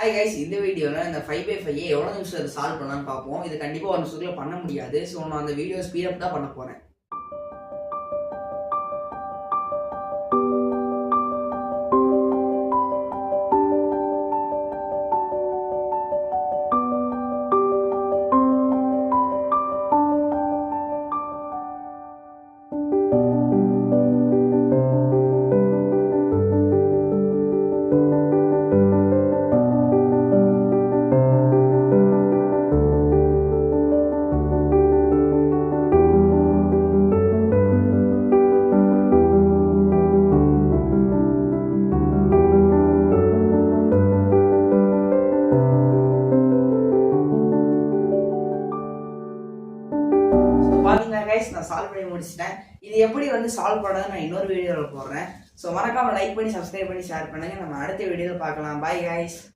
Hi guys, இந்த வீடியோவில் இந்த 5/5 எவ்வளோ நிமிஷம் சால்வ் பண்ணலான்னு பார்ப்போம். இது கண்டிப்பாக 1 நிமிஷத்துல பண்ண முடியாது. ஸோ நான் அந்த வீடியோ ஸ்பீடப் தான் பண்ண போகிறேன். பாத்தீங்கன்னா கைஸ், நான் சால்வ் பண்ணி முடிச்சிட்டேன். இது எப்படி சால்வ் பண்ணது நான் இன்னொரு வீடியோவில் போடுறேன். ஸோ மறக்காம லைக் பண்ணி சப்ஸ்கிரைப் பண்ணி ஷேர் பண்ணுங்க. நம்ம அடுத்த வீடியோவில் பார்க்கலாம். Bye guys.